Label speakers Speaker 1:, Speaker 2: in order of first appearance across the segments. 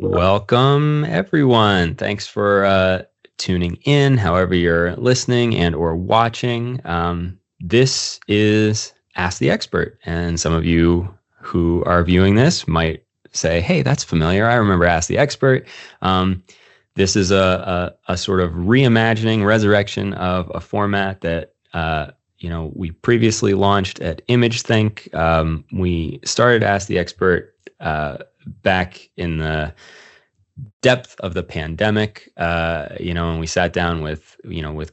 Speaker 1: Welcome, everyone. Thanks for tuning in, however you're listening and or watching. This is Ask the Expert, and some of you who are viewing this might say, "Hey, that's familiar. I remember Ask the Expert." This is a sort of reimagining, resurrection of a format that we previously launched at ImageThink. We started Ask the Expert back in the depth of the pandemic, and we sat down with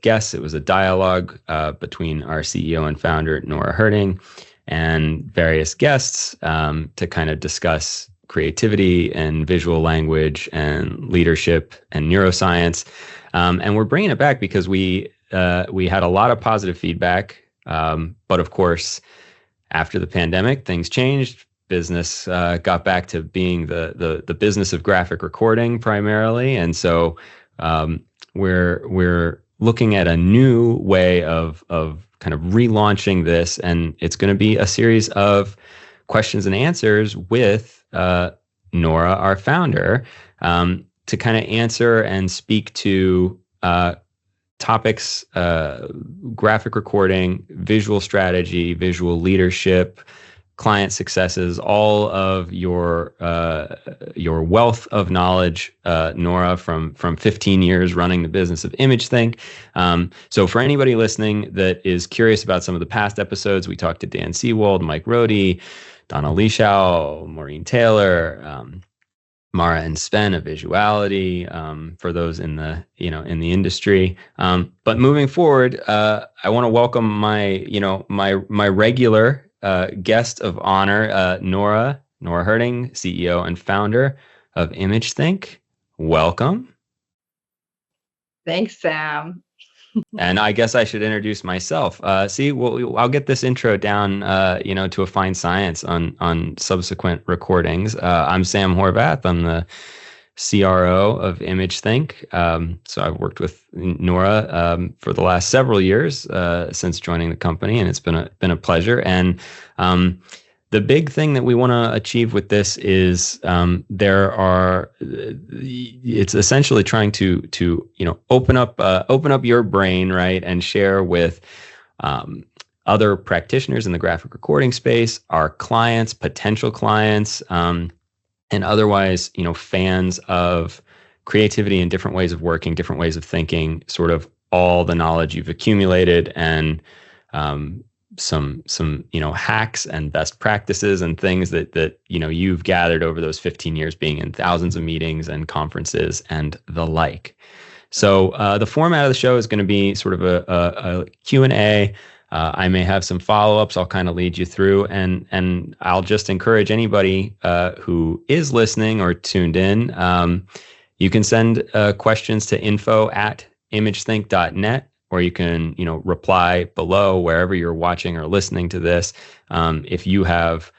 Speaker 1: guests. It was a dialogue between our CEO and founder, Nora Herting, and various guests to kind of discuss creativity and visual language and leadership and neuroscience. And we're bringing it back because we had a lot of positive feedback. But of course, after the pandemic, things changed. Business got back to being the business of graphic recording primarily, and so we're looking at a new way of kind of relaunching this, and it's going to be a series of questions and answers with Nora, our founder, to kind of answer and speak to topics, graphic recording, visual strategy, visual leadership, client successes, all of your wealth of knowledge, Nora, from 15 years running the business of ImageThink. So for anybody listening that is curious about some of the past episodes, we talked to Dan Seawold, Mike Rohde, Donna Leishow, Maureen Taylor, Mara and Sven of Visuality, for those in the industry. But moving forward, I want to welcome my regular guest of honor, Nora Herting, CEO and founder of ImageThink. Welcome.
Speaker 2: Thanks, Sam.
Speaker 1: And I guess I should introduce myself. I'll get this intro down, to a fine science on subsequent recordings. I'm Sam Horvath. I'm the CRO of ImageThink. So I've worked with Nora for the last several years since joining the company, and it's been a pleasure. And the big thing that we want to achieve with this is it's essentially trying to open up your brain, right, and share with other practitioners in the graphic recording space, our clients, potential clients, and otherwise, fans of creativity and different ways of working, different ways of thinking, sort of all the knowledge you've accumulated, and some hacks and best practices and things that you've gathered over those 15 years being in thousands of meetings and conferences and the like. So the format of the show is going to be sort of a Q&A. I may have some follow-ups I'll kind of lead you through, and I'll just encourage anybody who is listening or tuned in, you can send questions to info@imagethink.net, or you can reply below wherever you're watching or listening to this. If you have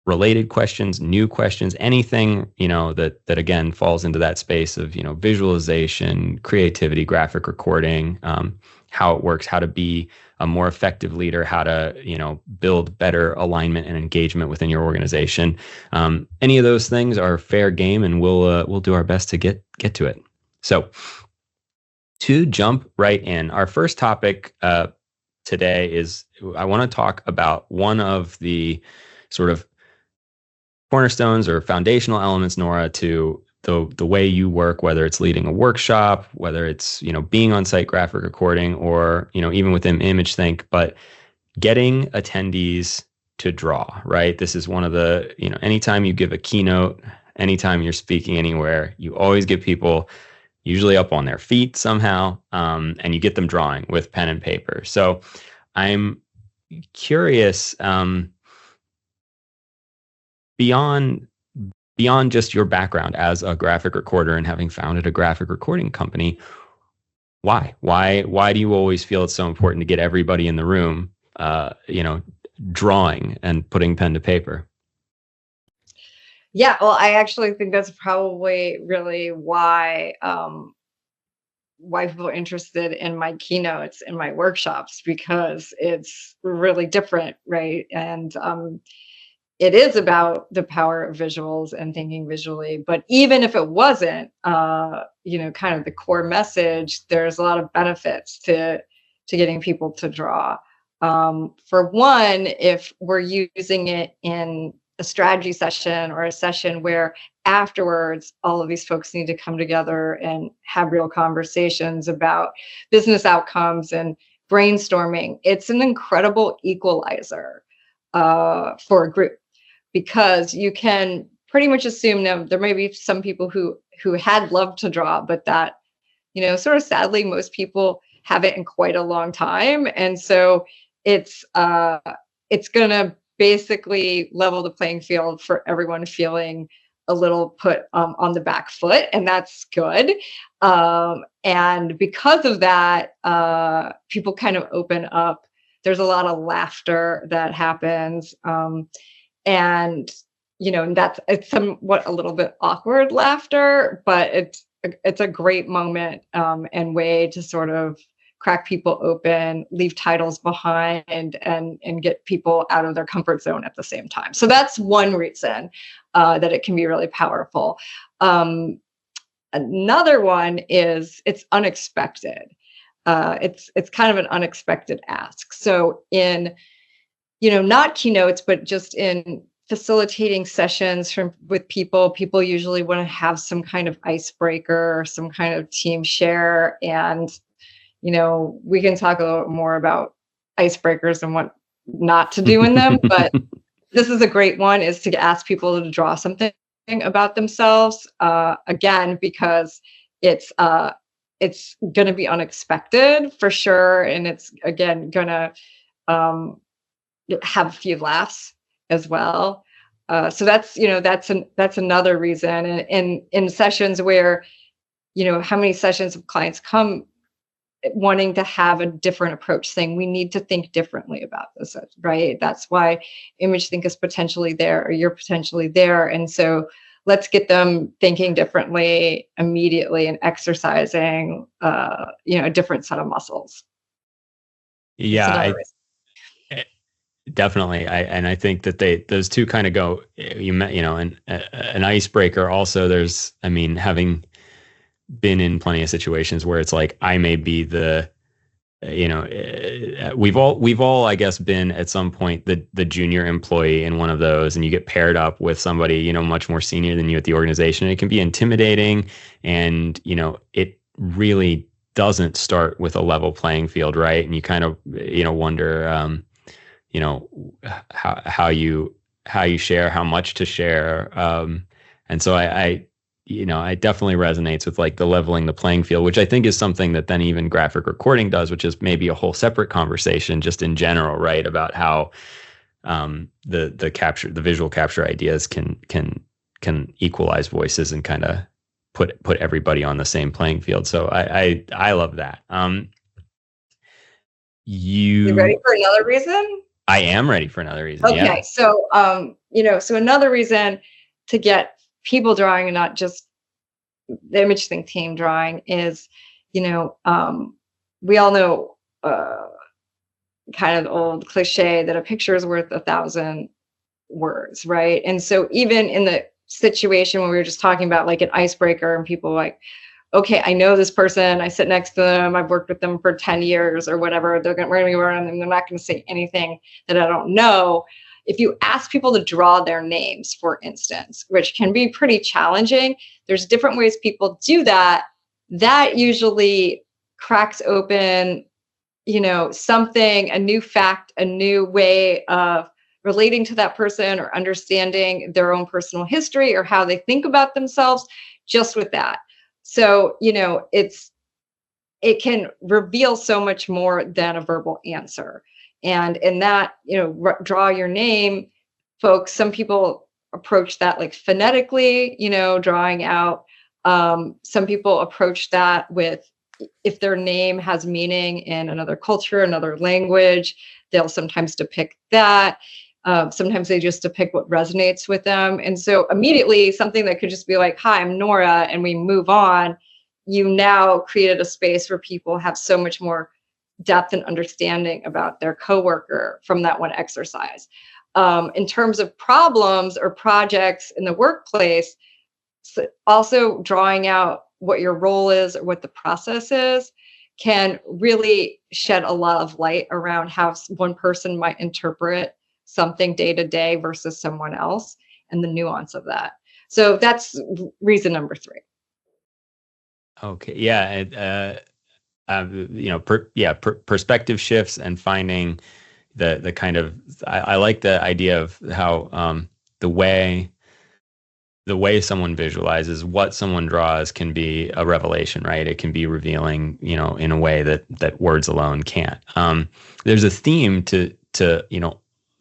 Speaker 1: related questions, new questions, anything that again falls into that space of visualization, creativity, graphic recording, how it works, how to be a more effective leader, how to build better alignment and engagement within your organization. Any of those things are fair game, and we'll do our best to get to it. So to jump right in, our first topic today is I want to talk about one of the sort of cornerstones or foundational elements, Nora, to the way you work, whether it's leading a workshop, whether it's being on site graphic recording, or even within ImageThink, but getting attendees to draw, right? This is one of the anytime you give a keynote, anytime you're speaking anywhere, you always get people usually up on their feet somehow, and you get them drawing with pen and paper. So I'm curious, beyond just your background as a graphic recorder and having founded a graphic recording company, why do you always feel it's so important to get everybody in the room, drawing and putting pen to paper?
Speaker 2: Yeah, well, I actually think that's probably really why people are interested in my keynotes and my workshops, because it's really different, right? And it is about the power of visuals and thinking visually. But even if it wasn't, kind of the core message, there's a lot of benefits to getting people to draw. For one, if we're using it in a strategy session or a session where afterwards all of these folks need to come together and have real conversations about business outcomes and brainstorming, it's an incredible equalizer for a group, because you can pretty much assume now there may be some people who had loved to draw, but that, sort of sadly, most people haven't in quite a long time. And so it's going to basically level the playing field for everyone feeling a little put on the back foot, and that's good. And because of that, people kind of open up. There's a lot of laughter that happens. And it's somewhat a little bit awkward laughter, but it's a great moment and way to sort of crack people open, leave titles behind, and get people out of their comfort zone at the same time. So that's one reason that it can be really powerful. Another one is it's unexpected. It's kind of an unexpected ask. So in not keynotes, but just in facilitating sessions with people usually want to have some kind of icebreaker or some kind of team share. And, we can talk a little more about icebreakers and what not to do in them. But this is a great one, is to ask people to draw something about themselves, again, because it's going to be unexpected for sure. And it's, again, going to have a few laughs as well. So that's another reason. And in sessions where, how many sessions of clients come wanting to have a different approach, saying we need to think differently about this, right? That's why ImageThink is potentially there, or you're potentially there. And so let's get them thinking differently immediately and exercising, a different set of muscles.
Speaker 1: Yeah, definitely. I think that those two kind of go, an icebreaker also, having been in plenty of situations where it's like, I may be we've all, I guess, been at some point the junior employee in one of those, and you get paired up with somebody, much more senior than you at the organization. It can be intimidating, and, it really doesn't start with a level playing field, right? And you kind of, wonder, how you share, how much to share. And so I definitely resonates with like the leveling the playing field, which I think is something that then even graphic recording does, which is maybe a whole separate conversation just in general, right? About how the visual capture ideas can equalize voices and kind of put everybody on the same playing field. So I love that. You
Speaker 2: ready for another reason?
Speaker 1: I am ready for another reason.
Speaker 2: Okay.
Speaker 1: Yeah.
Speaker 2: So, so another reason to get people drawing and not just the ImageThink team drawing is, we all know kind of old cliche that a picture is worth 1,000 words, right? And so even in the situation when we were just talking about like an icebreaker and people like, okay, I know this person, I sit next to them, I've worked with them for 10 years or whatever, we're going to be around them, they're not going to say anything that I don't know. If you ask people to draw their names, for instance, which can be pretty challenging, there's different ways people do that. That usually cracks open, something, a new fact, a new way of relating to that person or understanding their own personal history or how they think about themselves just with that. So, it can reveal so much more than a verbal answer. And in that, draw your name, folks, some people approach that like phonetically, drawing out. Some people approach that with, if their name has meaning in another culture, another language, they'll sometimes depict that. Sometimes they just depict what resonates with them. And so immediately something that could just be like, hi, I'm Nora, and we move on. You now created a space where people have so much more depth and understanding about their coworker from that one exercise. In terms of problems or projects in the workplace, so also drawing out what your role is or what the process is can really shed a lot of light around how one person might interpret something day to day versus someone else and the nuance of that. So that's reason number 3.
Speaker 1: Okay. Yeah. Perspective shifts and finding the kind of, I like the idea of how the way someone visualizes, what someone draws can be a revelation, right? It can be revealing, in a way that words alone can't. There's a theme to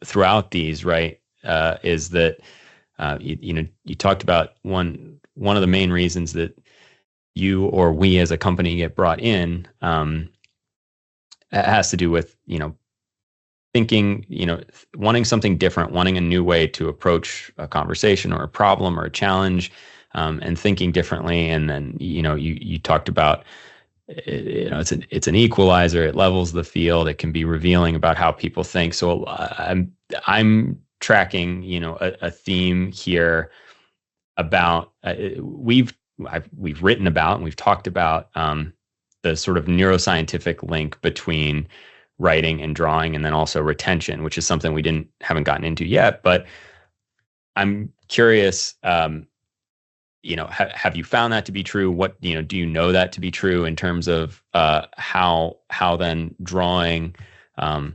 Speaker 1: throughout these, right? Is that you talked about one of the main reasons that you or we as a company get brought in has to do with thinking, wanting something different, wanting a new way to approach a conversation or a problem or a challenge, and thinking differently. And then you talked about it's an equalizer. It levels the field. It can be revealing about how people think. So I'm tracking a theme here about we've written about and we've talked about the sort of neuroscientific link between writing and drawing, and then also retention, which is something we haven't gotten into yet. But I'm curious, have you found that to be true? What do you know that to be true in terms of how then drawing, how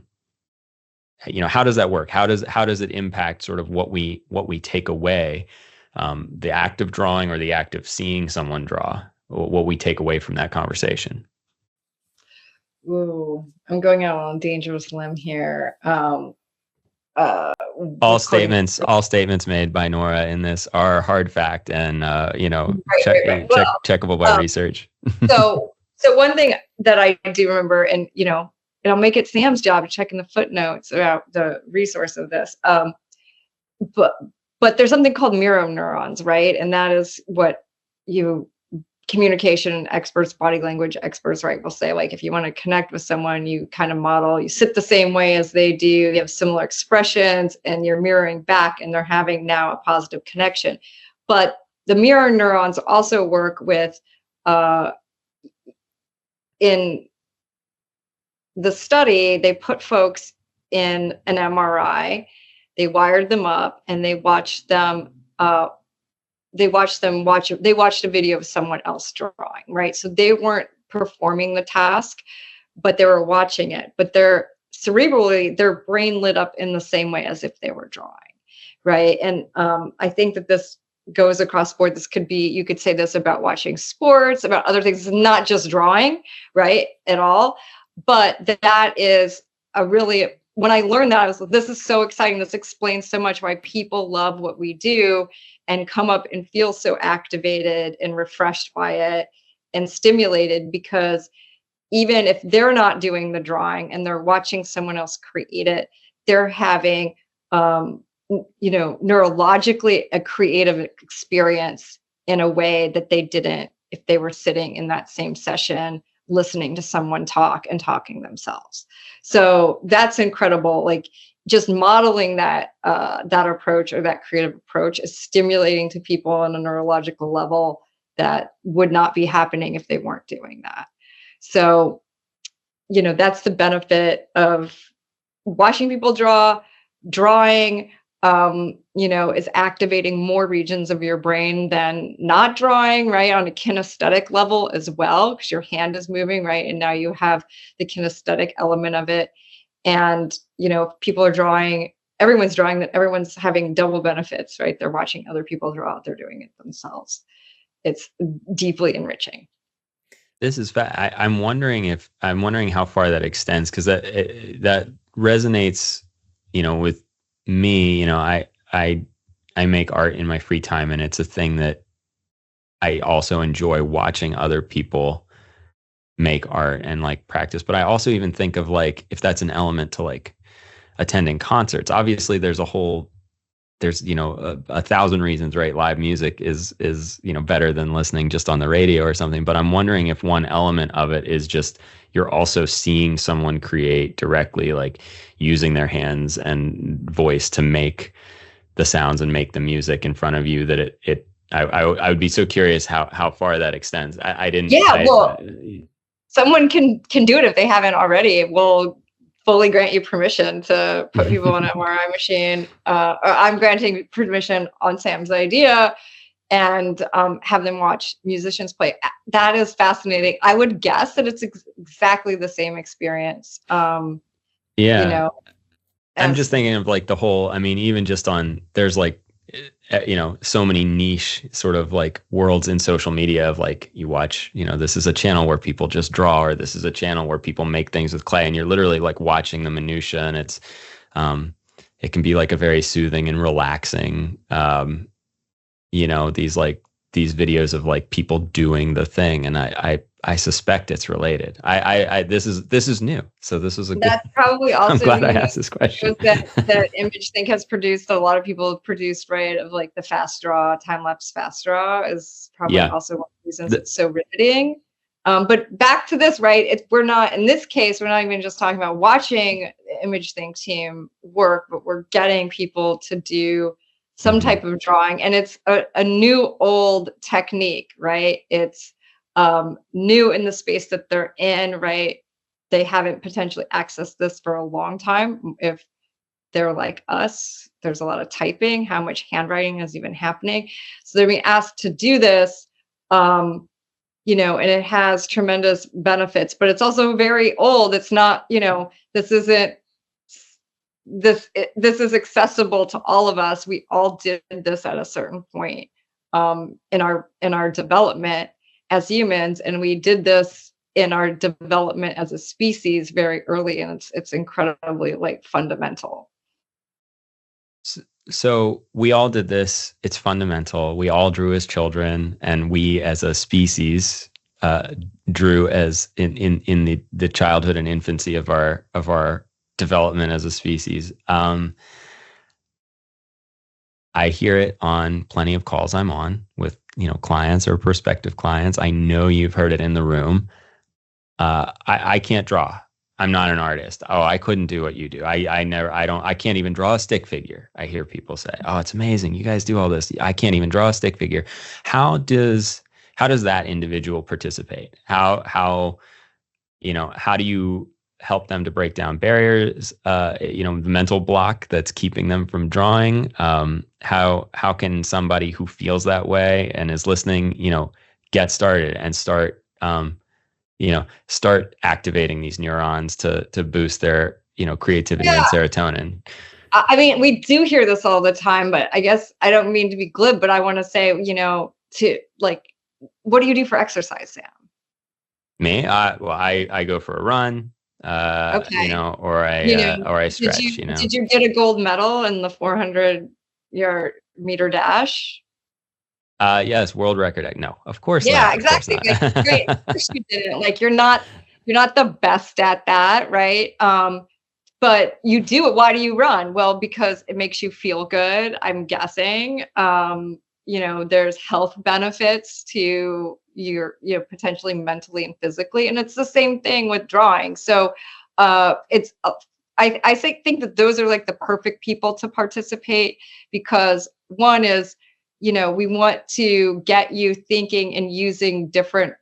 Speaker 1: does that work? How does it impact sort of what we take away, the act of drawing or the act of seeing someone draw, what we take away from that conversation?
Speaker 2: Ooh, I'm going out on a dangerous limb here.
Speaker 1: All statements made by Nora in this are hard fact and
Speaker 2: right.
Speaker 1: Checkable by research.
Speaker 2: so one thing that I do remember, and I'll make it Sam's job to check in the footnotes about the resource of this. But there's something called mirror neurons, right? And that is what communication experts, body language experts, right, will say, like, if you want to connect with someone, you kind of model, you sit the same way as they do, you have similar expressions, and you're mirroring back, and they're having now a positive connection. But the mirror neurons also work with, in the study, they put folks in an MRI, they wired them up, and they watched a video of someone else drawing, right? So they weren't performing the task, but they were watching it. But cerebrally, their brain lit up in the same way as if they were drawing, right? And I think that this goes across board. You could say this about watching sports, about other things. It's not just drawing, right, at all. But that is when I learned that, I was like, this is so exciting. This explains so much why people love what we do and come up and feel so activated and refreshed by it and stimulated, because even if they're not doing the drawing and they're watching someone else create it, they're having, neurologically a creative experience in a way that they didn't if they were sitting in that same session listening to someone talk and talking themselves. So that's incredible. Like, just modeling that approach, or that creative approach, is stimulating to people on a neurological level that would not be happening if they weren't doing that. So, that's the benefit of watching people draw. Drawing, is activating more regions of your brain than not drawing, right? On a kinesthetic level as well, because your hand is moving, right? And now you have the kinesthetic element of it. And, if people are drawing, everyone's drawing, that everyone's having double benefits, right? They're watching other people draw, they're doing it themselves. It's deeply enriching.
Speaker 1: This is I'm wondering how far that extends, because that resonates, with me. I make art in my free time, and it's a thing that I also enjoy, watching other people make art and like practice. But I also even think of, like, if that's an element to like attending concerts. Obviously there's a 1,000 reasons, right? Live music is better than listening just on the radio or something. But I'm wondering if one element of it is just, you're also seeing someone create directly, like using their hands and voice to make the sounds and make the music in front of you, that I would be so curious how far that extends. I didn't.
Speaker 2: Yeah, well, someone can do it if they haven't already. We'll fully grant you permission to put people on an MRI machine. Or I'm granting permission on Sam's idea, and have them watch musicians play. That is fascinating. I would guess that it's exactly the same experience.
Speaker 1: Yeah.
Speaker 2: You know,
Speaker 1: I'm just thinking of like the whole, I mean, even just on, there's like, so many niche sort of like worlds in social media of like, you watch, this is a channel where people just draw, or this is a channel where people make things with clay, and you're literally like watching the minutia, and it's, it can be like a very soothing and relaxing, these videos of like people doing the thing. And I suspect it's related. This is new. So this is
Speaker 2: that's probably also,
Speaker 1: I'm glad I asked this question.
Speaker 2: that ImageThink has produced, a lot of people have produced, right, of like the fast draw, time-lapse fast draw is probably also one of the reasons it's so riveting. But back to this, right? We're not, in this case, we're not even just talking about watching the ImageThink team work, but we're getting people to do some type of drawing. And it's a new old technique, right? It's new in the space that they're in, right? They haven't potentially accessed this for a long time. If they're like us, there's a lot of typing. How much handwriting is even happening? So they're being asked to do this, and it has tremendous benefits, but it's also very old. It's not, this isn't, this is accessible to all of us. We all did this at a certain point in our development as humans, and we did this in our development as a species very early, and it's incredibly like fundamental.
Speaker 1: So we all did this. It's fundamental. We all drew as children, and we as a species drew as in the childhood and infancy of our development as a species. I hear it on plenty of calls I'm on with, clients or prospective clients. I know you've heard it in the room. I can't draw. I'm not an artist. Oh, I couldn't do what you do. I can't even draw a stick figure. I hear people say, oh, it's amazing. You guys do all this. I can't even draw a stick figure. How does that individual participate? How do you help them to break down barriers, the mental block that's keeping them from drawing? How can somebody who feels that way and is listening, get started and start activating these neurons to boost their, creativity and serotonin?
Speaker 2: I mean, we do hear this all the time, but I guess I don't mean to be glib, but I want to say, to like, what do you do for exercise, Sam?
Speaker 1: Me? I go for a run.
Speaker 2: Okay.
Speaker 1: Or I stretch.
Speaker 2: Did you get a gold medal in the 400-yard meter dash?
Speaker 1: Yes, world record. No, of course.
Speaker 2: Yeah,
Speaker 1: not.
Speaker 2: exactly. Like, great. Of course you didn't. Like, you're not the best at that, right? But you do it. Why do you run? Well, because it makes you feel good, I'm guessing. There's health benefits to your, potentially mentally and physically. And it's the same thing with drawing. So I think that those are like the perfect people to participate, because one is, we want to get you thinking and using different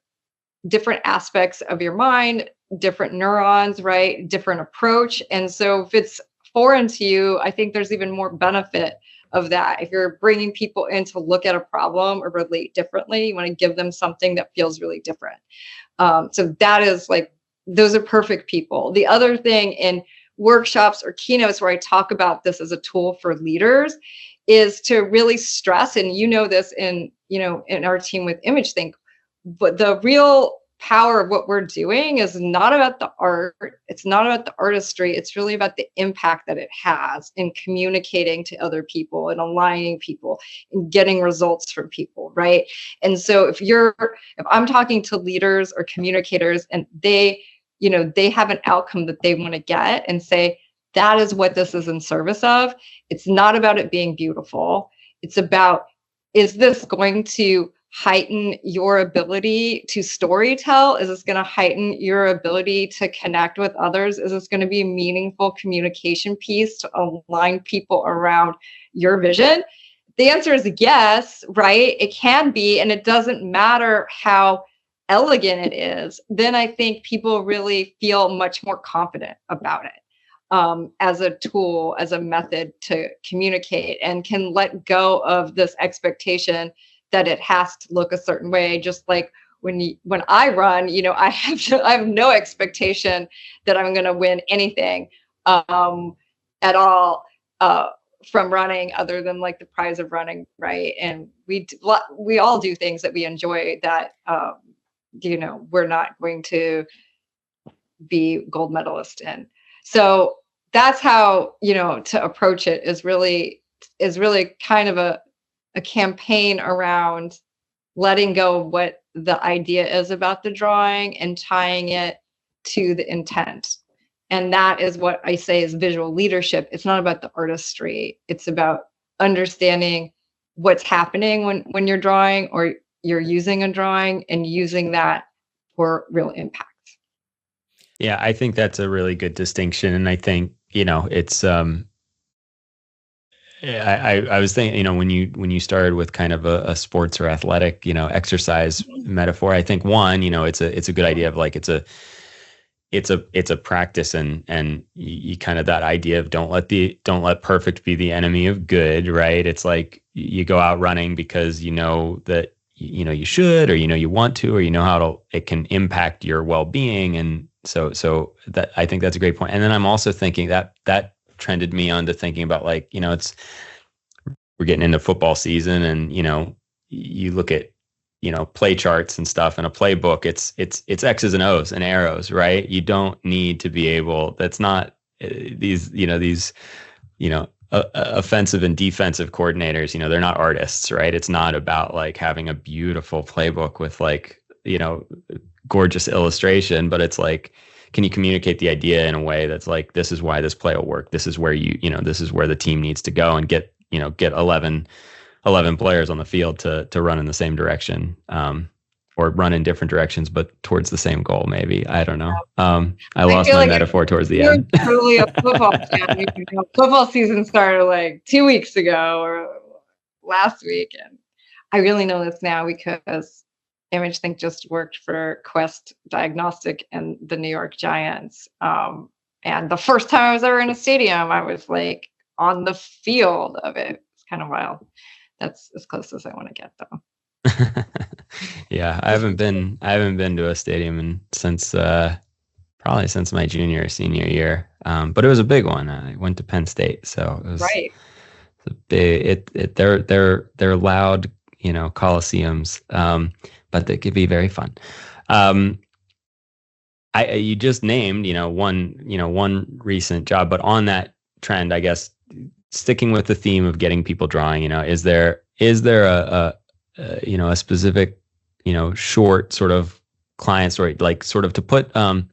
Speaker 2: aspects of your mind, different neurons, right? Different approach. And so if it's foreign to you, I think there's even more benefit of that. If you're bringing people in to look at a problem or relate differently, you want to give them something that feels really different. So that is like, those are perfect people. The other thing in workshops or keynotes where I talk about this as a tool for leaders is to really stress, and this in our team with ImageThink, but the real power of what we're doing is not about the art. It's not about the artistry. It's really about the impact that it has in communicating to other people and aligning people and getting results from people, right? And so if I'm talking to leaders or communicators and they have an outcome that they want to get and say, that is what this is in service of. It's not about it being beautiful. It's about, is this going to heighten your ability to storytell? Is this going to heighten your ability to connect with others? Is this going to be a meaningful communication piece to align people around your vision? The answer is yes, right? It can be, and it doesn't matter how elegant it is. Then I think people really feel much more confident about it. As a tool, as a method to communicate, and can let go of this expectation that it has to look a certain way. Just like when I run, I have no expectation that I'm going to win anything at all from running, other than like the prize of running, right? And we all do things that we enjoy that we're not going to be gold medalist in. So that's how to approach it, is really kind of a campaign around letting go of what the idea is about the drawing and tying it to the intent. And that is what I say is visual leadership. It's not about the artistry. It's about understanding what's happening when you're drawing, or you're using a drawing, and using that for real impact.
Speaker 1: Yeah, I think that's a really good distinction. And I think, it's I was thinking, when you started with kind of a sports or athletic, exercise metaphor, I think it's a good idea of like it's a practice, and you kind of, that idea of don't let perfect be the enemy of good, right? It's like you go out running because that you should, or you want to, or how it can impact your well-being. And so that, I think that's a great point. And then I'm also thinking that trended me on to thinking about, like, we're getting into football season, and you look at play charts and stuff, and a playbook, it's X's and O's and arrows, right? You don't need to be able, that's not these offensive and defensive coordinators, they're not artists, right? It's not about like having a beautiful playbook with like gorgeous illustration, but it's like, can you communicate the idea in a way that's like, this is why this play will work, this is where this is where the team needs to go, and get 11 players on the field to run in the same direction, or run in different directions, but towards the same goal, maybe. I don't know. I lost my metaphor towards the end.
Speaker 2: Totally a football fan. Football season started like 2 weeks ago or last week. And I really know this now because ImageThink just worked for Quest Diagnostic and the New York Giants. And the first time I was ever in a stadium, I was like on the field of it. It's kind of wild. That's as close as I want to get, though.
Speaker 1: Yeah, I haven't been to a stadium since probably since my junior or senior year. But it was a big one. I went to Penn State, so it was
Speaker 2: right.
Speaker 1: A big. They're loud, coliseums, but they could be very fun. You just named one recent job, but on that trend, I guess, sticking with the theme of getting people drawing, is there a specific, short sort of client story, like sort of to put pen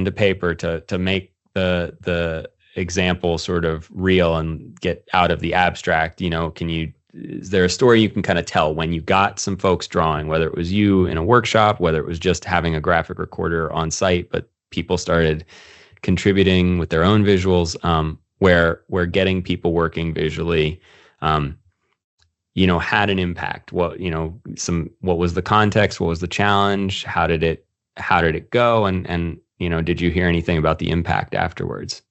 Speaker 1: to paper, to make the example sort of real and get out of the abstract, is there a story you can kind of tell when you got some folks drawing, whether it was you in a workshop, whether it was just having a graphic recorder on site, but people started contributing with their own visuals, where getting people working visually, had an impact? What was the context? What was the challenge? How did it go? And did you hear anything about the impact afterwards?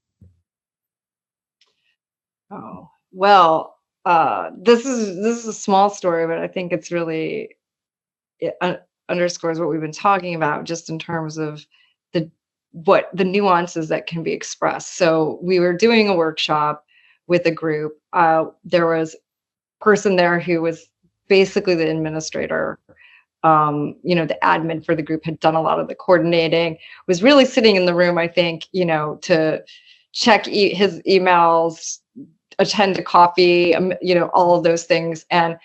Speaker 2: Oh, well, this is a small story, but I think it's really, it underscores what we've been talking about, just in terms of the nuances that can be expressed. So we were doing a workshop with a group. There was a person there who was basically the administrator. The admin for the group had done a lot of the coordinating, was really sitting in the room, I think, to check his emails, attend to coffee, all of those things. And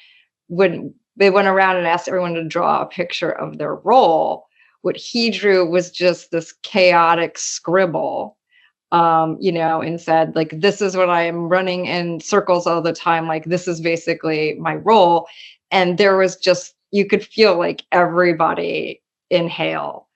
Speaker 2: when they went around and asked everyone to draw a picture of their role, what he drew was just this chaotic scribble, and said, like, this is what I am running in circles all the time. Like, this is basically my role. And there was just, you could feel like everybody inhale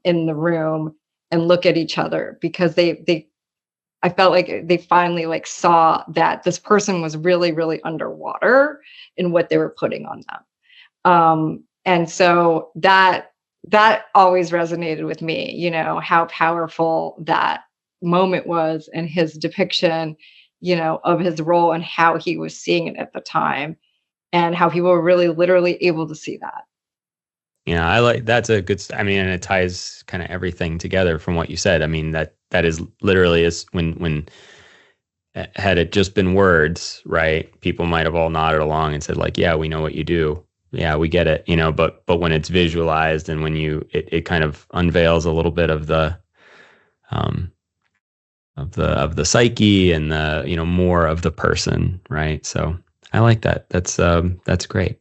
Speaker 2: in the room and look at each other, because I felt like they finally like saw that this person was really, really underwater in what they were putting on them. And so that always resonated with me, you know, how powerful that moment was, and his depiction, you know, of his role and how he was seeing it at the time, and how people were really literally able to see that.
Speaker 1: Yeah, I like that's a good. I mean, and it ties kind of everything together from what you said. I mean, that is literally is when had it just been words, right? People might have all nodded along and said like, "Yeah, we know what you do. Yeah, we get it." You know, but when it's visualized and when it kind of unveils a little bit um of the psyche and the, you know, more of the person, right? So I like that. That's great.